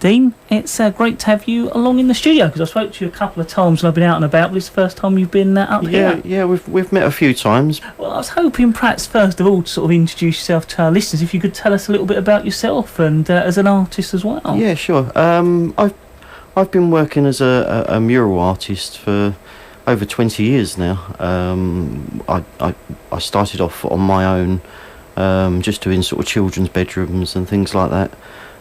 Dean, it's great to have you along in the studio, because I spoke to you a couple of times when I've been out and about, but it's the first time you've been up here. Yeah, we've met a few times. Well, I was hoping perhaps first of all to sort of introduce yourself to our listeners, if you could tell us a little bit about yourself and as an artist as well. Yeah, sure. I've been working as a mural artist for over 20 years now. I started off on my own, just doing sort of children's bedrooms and things like that.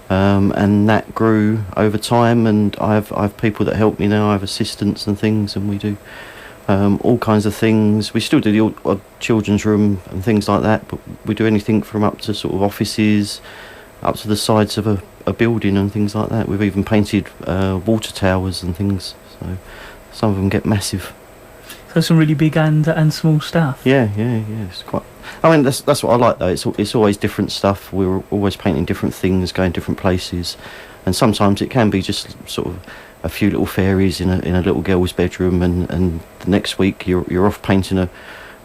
And that grew over time, and I have people that help me now. I have assistants and things, and we do all kinds of things. We still do the odd children's room and things like that, but we do anything from up to sort of offices, up to the sides of a building and things like that. We've even painted water towers and things, so some of them get massive. So some really big and small stuff. Yeah. It's quite. I mean, that's what I like though. It's always different stuff. We're always painting different things, going different places, and sometimes it can be just sort of a few little fairies in a little girl's bedroom, and the next week you're off painting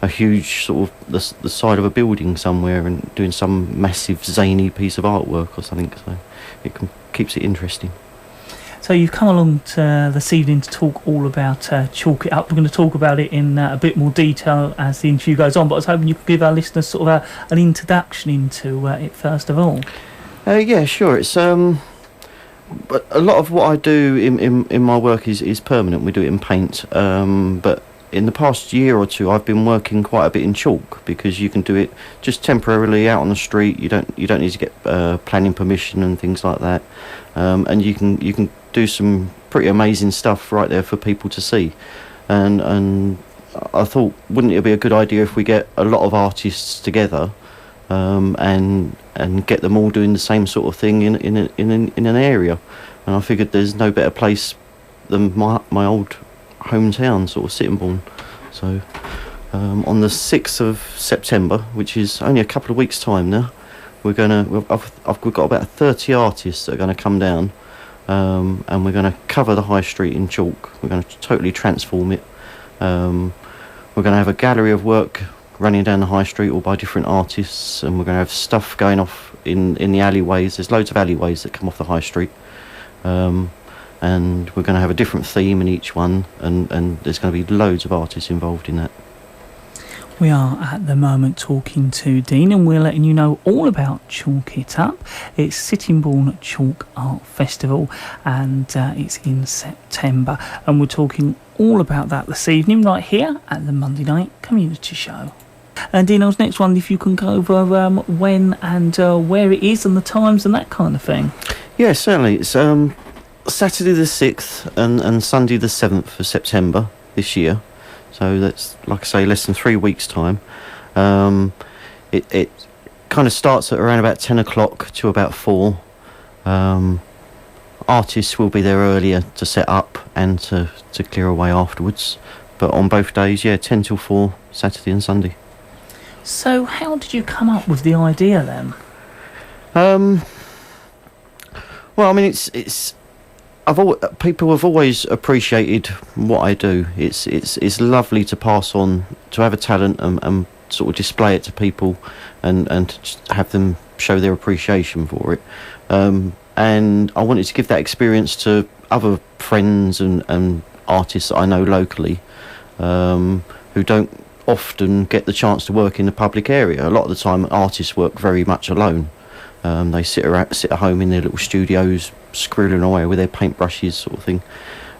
a huge sort of the side of a building somewhere and doing some massive zany piece of artwork or something. So it keeps it interesting. So you've come along this evening to talk all about Chalk It Up. We're going to talk about it in a bit more detail as the interview goes on, but I was hoping you could give our listeners sort of an introduction into it first of all. Yeah, sure. It's but a lot of what I do in my work is permanent. We do it in paint, but in the past year or two I've been working quite a bit in chalk, because you can do it just temporarily out on the street. You don't need to get planning permission and things like that, and you can do some pretty amazing stuff right there for people to see, and I thought, wouldn't it be a good idea if we get a lot of artists together, and get them all doing the same sort of thing in an area. And I figured there's no better place than my old hometown, sort of Sittingbourne. So on the 6th of September, which is only a couple of weeks time now, we've got about 30 artists that are going to come down, and we're going to cover the high street in chalk. We're going to totally transform it. We're going to have a gallery of work running down the high street, all by different artists, and we're going to have stuff going off in the alleyways. There's loads of alleyways that come off the high street, and we're going to have a different theme in each one, and there's going to be loads of artists involved in that. We are at the moment talking to Dean, and we're letting you know all about Chalk It Up. It's Sittingbourne Chalk Art Festival, and it's in September, and we're talking all about that this evening right here at the Monday Night Community Show. And Dean, I was next wondering if you can go over when and where it is and the times and that kind of thing. Yeah, certainly. It's Saturday the 6th and Sunday the 7th of September this year. So that's, like I say, less than 3 weeks' time. It kind of starts at around about 10 o'clock to about 4. Artists will be there earlier to set up and to clear away afterwards. But on both days, 10 till 4, Saturday and Sunday. So how did you come up with the idea then? Well, I mean, people have always appreciated what I do. It's lovely to pass on, to have a talent and sort of display it to people, and to just have them show their appreciation for it. And I wanted to give that experience to other friends and artists that I know locally, who don't often get the chance to work in the public area. A lot of the time artists work very much alone. They sit at home in their little studios, scribbling away with their paintbrushes, sort of thing.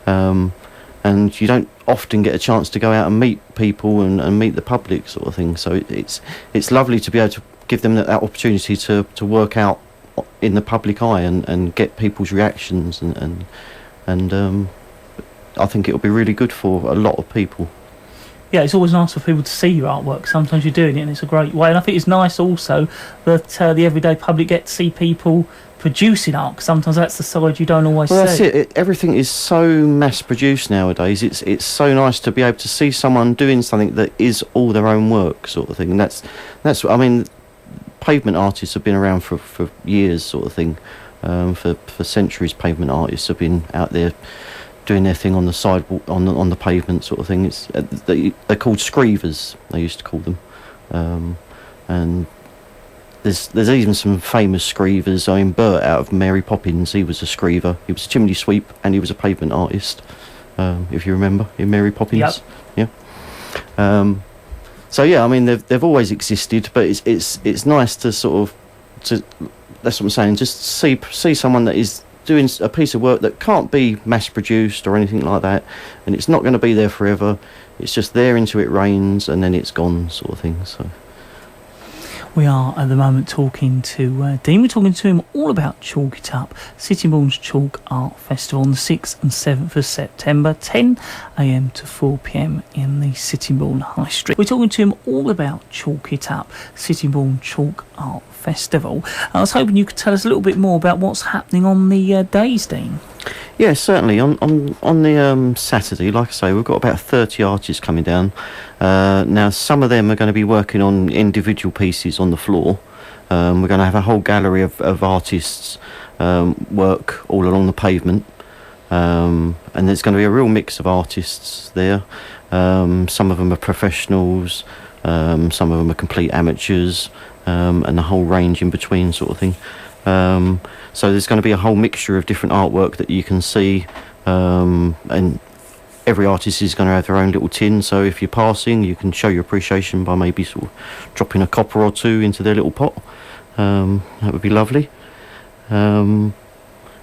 And you don't often get a chance to go out and meet people and meet the public, sort of thing. So it's lovely to be able to give them that opportunity to work out in the public eye and get people's reactions, and I think it'll be really good for a lot of people. Yeah, it's always nice for people to see your artwork. Sometimes you're doing it and it's a great way. And I think it's nice also that the everyday public get to see people producing art, because sometimes that's the side you don't always see. That's it. Everything is so mass-produced nowadays. It's so nice to be able to see someone doing something that is all their own work, sort of thing. And that's I mean, pavement artists have been around for years, sort of thing. For centuries, pavement artists have been out there doing their thing on the sidewalk, on the pavement, sort of thing. It's they're called screevers, they used to call them, and there's even some famous screevers. I mean, Bert out of Mary Poppins, he was a screever. He was a chimney sweep and he was a pavement artist, if you remember, in Mary Poppins. Yep. Yeah. So yeah, I mean, they've always existed, but it's nice to sort of, that's what I'm saying, just see someone that is doing a piece of work that can't be mass produced or anything like that, and it's not going to be there forever. It's just there until it rains and then it's gone, sort of thing. So we are at the moment talking to Dean. We're talking to him all about Chalk It Up, Sittingbourne's Chalk Art Festival on the 6th and 7th of September, 10 a.m. to 4 p.m. in the Sittingbourne High Street. We're talking to him all about Chalk It Up, Sittingbourne Chalk Art Festival. I was hoping you could tell us a little bit more about what's happening on the days, Dean. Yeah, certainly. On the Saturday, like I say, we've got about 30 artists coming down. Now, some of them are going to be working on individual pieces on the floor. We're going to have a whole gallery of artists work all along the pavement. And there's going to be a real mix of artists there. Some of them are professionals, some of them are complete amateurs, and the whole range in between, sort of thing. So there's going to be a whole mixture of different artwork that you can see, and every artist is going to have their own little tin, so if you're passing you can show your appreciation by maybe sort of dropping a copper or two into their little pot. That would be lovely. And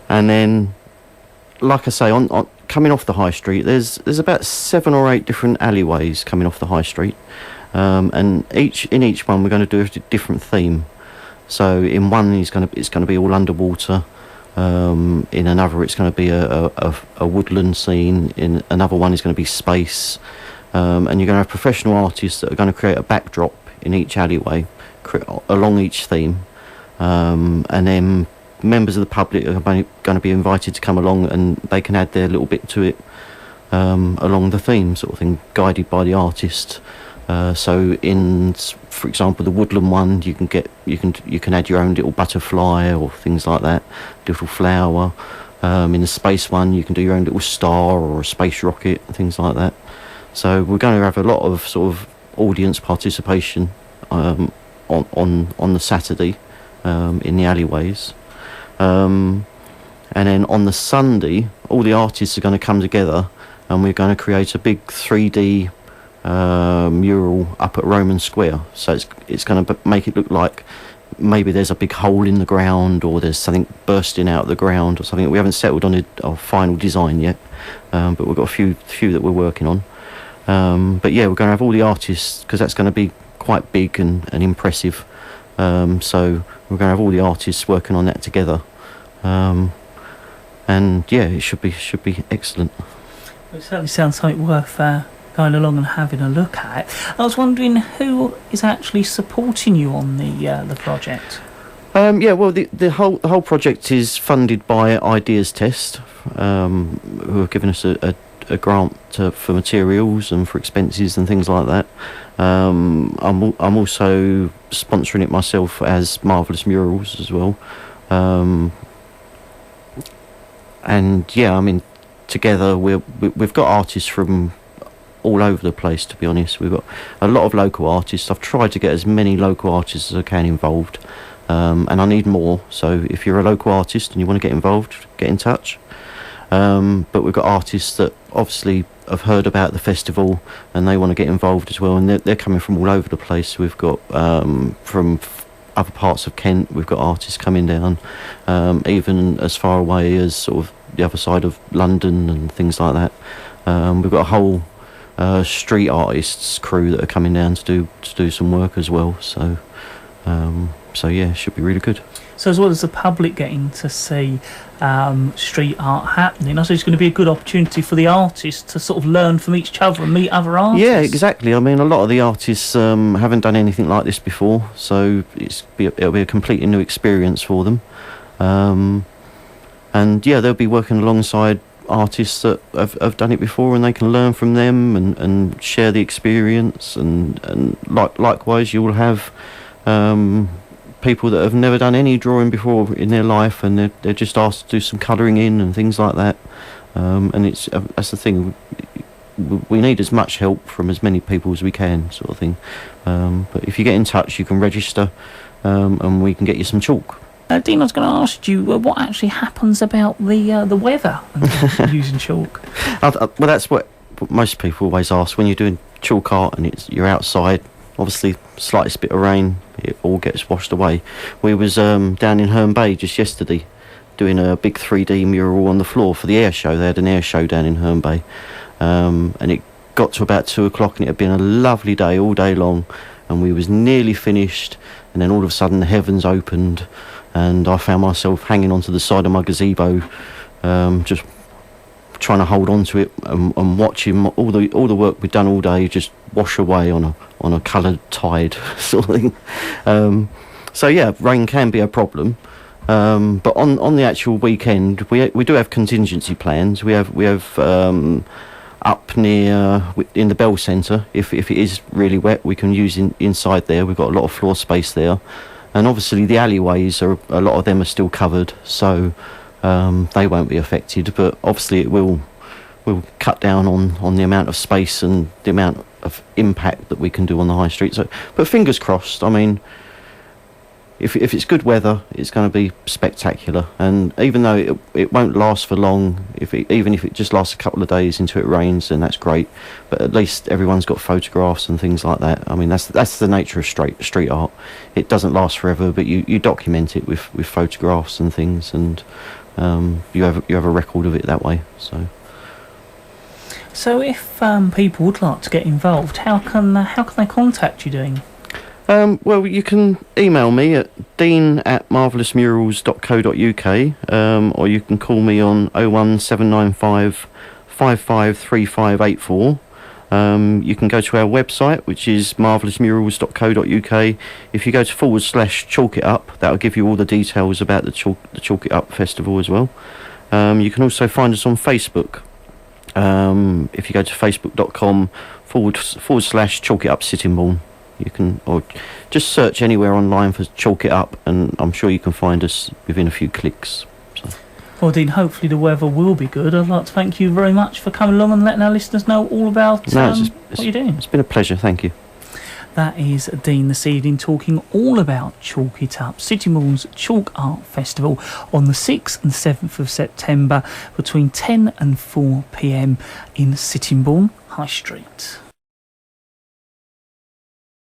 then, like I say, on coming off the high street, there's about 7 or 8 different alleyways coming off the high street, and in each one we're going to do a different theme. So in one it's going to be all underwater. In another it's going to be a woodland scene. In another one is going to be space. And you're going to have professional artists that are going to create a backdrop in each alleyway along each theme. And then members of the public are going to be invited to come along and they can add their little bit to it along the theme, sort of thing, guided by the artist. So in, for example, the woodland one, you can add your own little butterfly or things like that, little flower. In the space one, you can do your own little star or a space rocket, things like that. So we're going to have a lot of sort of audience participation on the Saturday in the alleyways, and then on the Sunday, all the artists are going to come together, and we're going to create a big 3D mural up at Roman Square. So it's going to make it look like maybe there's a big hole in the ground or there's something bursting out of the ground or something. We haven't settled on our final design yet, but we've got a few that we're working on. But yeah, we're going to have all the artists, because that's going to be quite big and impressive. So we're going to have all the artists working on that together. And yeah, it should be excellent. It certainly sounds something worth going along and having a look at. I was wondering who is actually supporting you on the project. Yeah, well, the whole project is funded by Ideas Test, who have given us a grant for materials and for expenses and things like that. I'm also sponsoring it myself as Marvellous Murals as well. And yeah, I mean, together we've got artists from all over the place, to be honest. We've got a lot of local artists. I've tried to get as many local artists as I can involved, and I need more. So if you're a local artist and you want to get involved, get in touch. But we've got artists that obviously have heard about the festival and they want to get involved as well, and they're coming from all over the place. We've got from other parts of Kent, we've got artists coming down, even as far away as sort of the other side of London and things like that. We've got a whole street artists crew that are coming down to do some work as well. So yeah, it should be really good. So as well as the public getting to see street art happening, I suppose it's going to be a good opportunity for the artists to sort of learn from each other and meet other artists. Yeah, exactly. I mean, a lot of the artists haven't done anything like this before, so it'll be a completely new experience for them. And yeah, they'll be working alongside artists that have done it before, and they can learn from them and share the experience. And likewise, you will have people that have never done any drawing before in their life, and they're just asked to do some colouring in and things like that. And that's the thing. We need as much help from as many people as we can, sort of thing. But if you get in touch, you can register. and we can get you some chalk. Dean, I was going to ask you what actually happens about the weather using chalk. Well, that's what most people always ask when you're doing chalk art and you're outside. Obviously, slightest bit of rain, it all gets washed away. We was down in Herne Bay just yesterday, doing a big 3D mural on the floor for the air show. They had an air show down in Herne Bay, and it got to about 2 o'clock, and it had been a lovely day all day long, and we was nearly finished, and then all of a sudden the heavens opened, and I found myself hanging onto the side of my gazebo, just trying to hold on to it and watching all the work we'd done all day just wash away on a coloured tide sort of thing. So yeah, rain can be a problem. But on the actual weekend, we do have contingency plans. We have up near in the Bell Centre. If it is really wet, we can use inside there. We've got a lot of floor space there, and obviously the alleyways a lot of them are still covered, so they won't be affected. But obviously it will cut down on the amount of space and the amount of impact that we can do on the high street. So, but fingers crossed. I mean, if it's good weather, it's going to be spectacular. And even though it won't last for long, even if it just lasts a couple of days until it rains, then that's great. But at least everyone's got photographs and things like that. I mean, that's the nature of street art. It doesn't last forever, but you document it with photographs and things, and you have a record of it that way. So if people would like to get involved, how can they contact you, Dean? Well, you can email me at dean@marvellousmurals.co.uk, or you can call me on 01795 553584. You can go to our website, which is marvellousmurals.co.uk. If you go to /Chalk It Up, that'll give you all the details about the Chalk It Up festival as well. You can also find us on Facebook. If you go to facebook.com /Chalk It Up Sittingbourne. You can, or just search anywhere online for Chalk It Up, and I'm sure you can find us within a few clicks. So. Well, Dean, hopefully the weather will be good. I'd like to thank you very much for coming along and letting our listeners know all about what you're doing. It's been a pleasure, thank you. That is Dean this evening talking all about Chalk It Up, Sittingbourne's Chalk Art Festival on the 6th and 7th of September between 10 and 4 p.m. in Sittingbourne High Street.